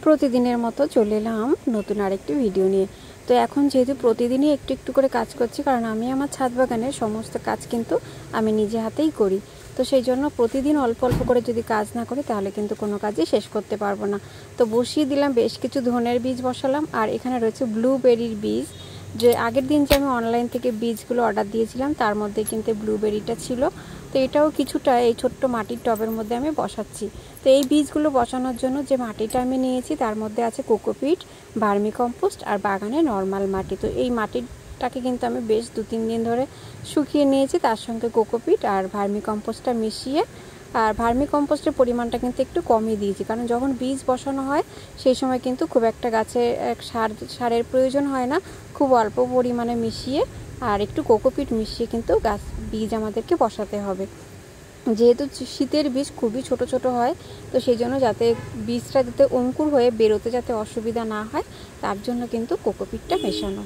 প্রতিদিনের মতো চলে এলাম নতুন আরেকটি ভিডিও নিয়ে। তো এখন যেহেতু প্রতিদিনই একটু একটু করে কাজ করছি, কারণ আমি আমার ছাদ বাগানের সমস্ত কাজ কিন্তু আমি নিজে হাতেই করি। তো সেই জন্য প্রতিদিন অল্প অল্প করে যদি কাজ না করি তাহলে কিন্তু কোনো কাজই শেষ করতে পারবো না। তো বসিয়ে দিলাম, বেশ কিছু ধনের বীজ বসালাম, আর এখানে রয়েছে ব্লুবেরির বীজ। যে আগের দিন যে আমি অনলাইন থেকে বীজগুলো অর্ডার দিয়েছিলাম তার মধ্যে কিন্তু ব্লুবেরিটা ছিল। তো এটাও কিছুটা এই ছোট্ট মাটির টবের মধ্যে আমি বসাচ্ছি। তো এই বীজগুলো বসানোর জন্য যে মাটিটা আমি নিয়েছি তার মধ্যে আছে কোকোপিট, ভার্মি কম্পোস্ট আর বাগানে নর্মাল মাটি। তো এই মাটিটাকে কিন্তু আমি বেশ 2-3 দিন ধরে শুকিয়ে নিয়েছি, তার সঙ্গে কোকোপিট আর ভার্মি কম্পোস্টটা মিশিয়ে। আর ভার্মি কম্পোস্টের পরিমাণটা কিন্তু একটু কমই দিয়েছি, কারণ যখন বীজ বসানো হয় সেই সময় কিন্তু খুব একটা গাছে সারের প্রয়োজন হয় না। খুব অল্প পরিমাণে মিশিয়ে আর একটু কোকোপিট মিশিয়ে কিন্তু বীজ আমাদেরকে বসাতে হবে। যেহেতু শীতের বীজ খুবই ছোট ছোট হয়, তো সেই জন্য যাতে বীজটা যাতে অঙ্কুর হয়ে বেরোতে যাতে অসুবিধা না হয় তার জন্য কিন্তু কোকোপিটটা মেশানো।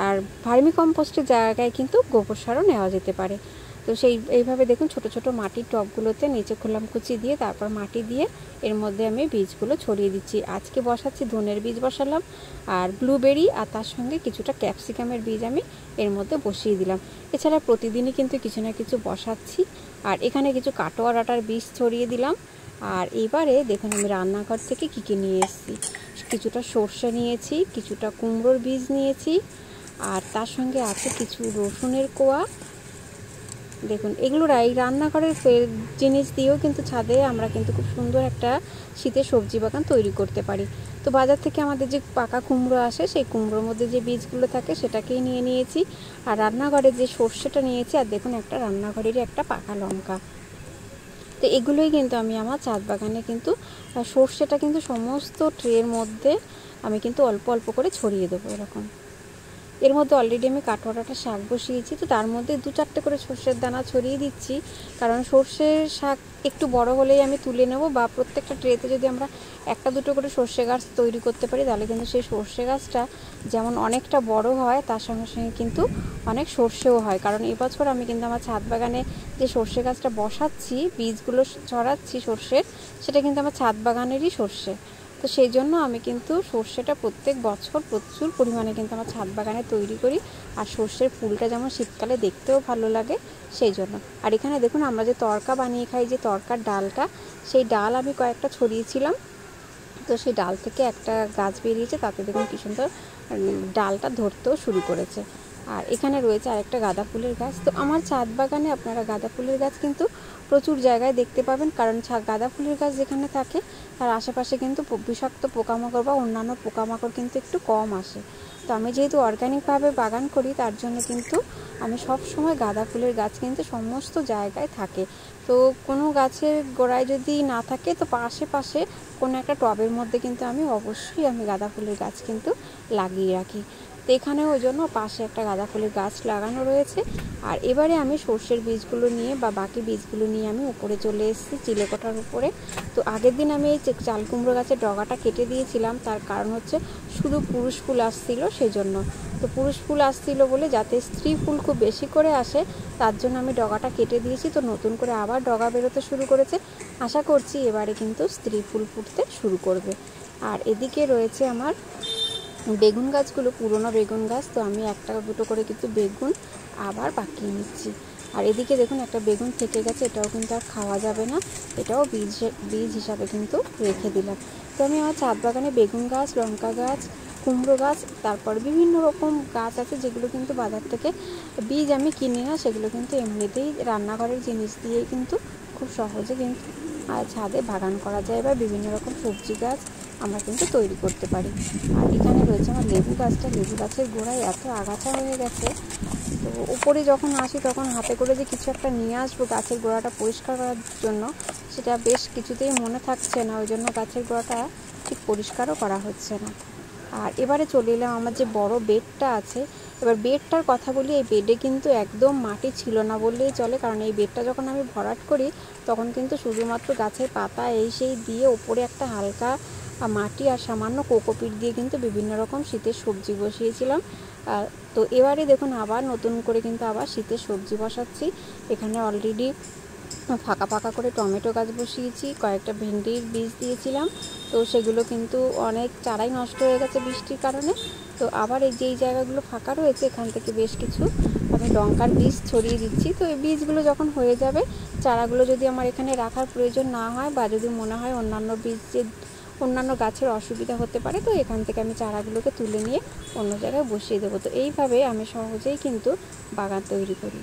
আর ভার্মি কম্পোস্টের জায়গায় কিন্তু গোবর সারও নেওয়া যেতে পারে। তো এইভাবে দেখুন ছোট ছোট মাটির টবগুলোতে নিচে খোলামকুচি দিয়ে তারপর মাটি দিয়ে এর মধ্যে আমি বীজগুলো ছড়িয়ে দিচ্ছি। আজকে বসাচ্ছি ধনের বীজ বসালাম, আর ব্লুবেরি আর তার সঙ্গে কিছুটা ক্যাপসিকামের বীজ আমি এর মধ্যে বসিয়ে দিলাম। এছাড়া প্রতিদিনই কিন্তু কিছু না কিছু বসাচ্ছি। আর এখানে কিছু কাটোয়া ডাঁটার বীজ ছড়িয়ে দিলাম। আর এবারে দেখুন আমি রান্নাঘর থেকে কী কী নিয়ে এসেছি। কিছুটা সর্ষে নিয়েছি, কিছুটা কুমড়োর বীজ নিয়েছি, আর তার সঙ্গে আছে কিছু রসুনের কোয়া। দেখুন এগুলোর এই রান্নাঘরের জিনিস দিয়েও কিন্তু ছাদে আমরা কিন্তু খুব সুন্দর একটা শীতের সবজি বাগান তৈরি করতে পারি। তো বাজার থেকে আমাদের যে পাকা কুমড়ো আসে সেই কুমড়োর মধ্যে যে বীজগুলো থাকে সেটাকেই নিয়ে নিয়েছি। আর রান্নাঘরে যে সর্ষেটা নিয়েছি, আর দেখুন একটা রান্নাঘরেরই একটা পাকা লঙ্কা। তো এগুলোই কিন্তু আমি আমার ছাদ বাগানে কিন্তু সর্ষেটা কিন্তু সমস্ত ট্রের মধ্যে আমি কিন্তু অল্প অল্প করে ছড়িয়ে দেবো এরকম। এর মধ্যে অলরেডি আমি কাটোয়া ডাঁটার শাক বসিয়েছি, তো তার মধ্যে 2-4টে করে সর্ষের দানা ছড়িয়ে দিচ্ছি, কারণ সর্ষের শাক একটু বড় হলেই আমি তুলে নেব। বা প্রত্যেকটা ট্রেতে যদি আমরা 1-2 করে সর্ষে গাছ তৈরি করতে পারি তাহলে কিন্তু সেই সর্ষে গাছটা যেমন অনেকটা বড় হয় তার সঙ্গে সঙ্গে কিন্তু অনেক সর্ষেও হয়। কারণ এবছর আমি কিন্তু আমার ছাদ বাগানে যে সর্ষে গাছটা বসাচ্ছি, বীজগুলো ছড়াচ্ছি সর্ষের, সেটা কিন্তু আমার ছাদ বাগানেরই সর্ষে। তো সেই জন্য আমি কিন্তু সর্ষেটা প্রত্যেক বছর প্রচুর পরিমাণে কিন্তু আমার ছাদ বাগানে তৈরি করি। আর সর্ষের ফুলটা যেমন শীতকালে দেখতেও ভালো লাগে সেই জন্য। আর এখানে দেখুন আমরা যে তড়কা বানিয়ে খাই, যে তড়কার ডালটা, সেই ডাল আমি কয়েকটা ছড়িয়েছিলাম। তো সেই ডাল থেকে একটা গাছ বেরিয়েছে, তাতে দেখুন কি সুন্দর ডালটা ধরতেও শুরু করেছে। আর এখানে রয়েছে আরেকটা গাঁদা ফুলের গাছ। তো আমার ছাদ বাগানে আপনারা গাঁদা ফুলের গাছ কিন্তু প্রচুর জায়গায় দেখতে পাবেন, কারণ গাঁদা ফুলের গাছ যেখানে থাকে তার আশেপাশে কিন্তু বিষাক্ত পোকামাকড় বা অন্যান্য পোকামাকড় কিন্তু একটু কম আসে। তো আমি যেহেতু অর্গ্যানিকভাবে বাগান করি তার জন্য কিন্তু আমি সব সময় গাঁদা ফুলের গাছ কিন্তু সমস্ত জায়গায় থাকে। তো কোনো গাছের গোড়ায় যদি না থাকে তো পাশে কোনো একটা টবের মধ্যে কিন্তু আমি অবশ্যই গাঁদা ফুলের গাছ কিন্তু লাগিয়ে রাখি। তো এখানে ওই জন্য পাশে একটা গাঁদা ফুলের গাছ লাগানো রয়েছে। আর এবারে আমি সর্ষের বীজগুলো নিয়ে বা বাকি বীজগুলো নিয়ে আমি উপরে চলে এসেছি চিলেকোঠার উপরে। তো আগের দিন আমি এই চাল কুমড়ো গাছের ডগাটা কেটে দিয়েছিলাম, তার কারণ হচ্ছে শুধু পুরুষ ফুল আসছিল সেই জন্য। তো পুরুষ ফুল আসছিল বলে যাতে স্ত্রী ফুল খুব বেশি করে আসে তার জন্য আমি ডগাটা কেটে দিয়েছি। তো নতুন করে আবার ডগা বেরোতে শুরু করেছে, আশা করছি এবারে কিন্তু স্ত্রী ফুল ফুটতে শুরু করবে। আর এদিকে রয়েছে আমার বেগুন গাছগুলো, পুরনো বেগুন গাছ। তো আমি 1-2 করে কিন্তু বেগুন আবার পাকিয়ে নিচ্ছি। আর এদিকে দেখুন একটা বেগুন থেকে গেছে, এটাও কিন্তু আর খাওয়া যাবে না, এটাও বীজ হিসাবে কিন্তু রেখে দিলাম। তো আমি আমার ছাদ বাগানে বেগুন গাছ, লঙ্কা গাছ, কুমড়ো গাছ, তারপর বিভিন্ন রকম গাছ আছে যেগুলো কিন্তু বাজার থেকে বীজ আমি কিনি না, সেগুলো কিন্তু এমনিতেই রান্নাঘরের জিনিস দিয়েই কিন্তু খুব সহজে কিন্তু ছাদে বাগান করা যায় বা বিভিন্ন রকম সবজি গাছ আমরা কিন্তু তৈরি করতে পারি। আর এখানে রয়েছে আমার লেবু গাছটা। লেবু গাছের গোড়ায় এত আগাছা হয়ে গেছে, তো উপরে যখন আসি তখন হাতে করে যে কিছু একটা নিয়ে আসবো গাছের গোড়াটা পরিষ্কার করার জন্য, সেটা বেশ কিছুতেই মনে থাকছে না, ওই জন্য গাছের গোড়াটা ঠিক পরিষ্কারও করা হচ্ছে না। আর এবারে চলে এলাম আমার যে বড় বেডটা আছে। এবার বেডটার কথা বলি, এই বেডে কিন্তু একদম মাটি ছিল না বললেই চলে, কারণ এই বেডটা যখন আমি ভরাট করি তখন কিন্তু শুধুমাত্র গাছের পাতা এই সেই দিয়ে ওপরে একটা হালকা মাটি আর সামান্য কোকোপিট দিয়ে কিন্তু বিভিন্ন রকম শীতের সবজি বসিয়েছিলাম। তো এবারে দেখুন আবার নতুন করে কিন্তু আবার শীতের সবজি বসাচ্ছি। এখানে অলরেডি ফাঁকা ফাঁকা করে টমেটো গাছ বসিয়েছি, কয়েকটা ভেন্ডির বীজ দিয়েছিলাম, তো সেগুলো কিন্তু অনেক চারাই নষ্ট হয়ে গেছে বৃষ্টির কারণে। তো আবার এই যেই জায়গাগুলো ফাঁকা রয়েছে এখান থেকে বেশ কিছু আমি লঙ্কার বীজ ছড়িয়ে দিচ্ছি। তো এই বীজগুলো যখন হয়ে যাবে, চারাগুলো যদি আমার এখানে রাখার প্রয়োজন না হয় বা যদি মনে হয় অন্যান্য গাছের অসুবিধা হতে পারে, তো এখান থেকে আমি চারাগুলোকে তুলে নিয়ে অন্য জায়গায় বসিয়ে দেবো। তো এইভাবে আমি সহজেই কিন্তু বাগান তৈরি করি।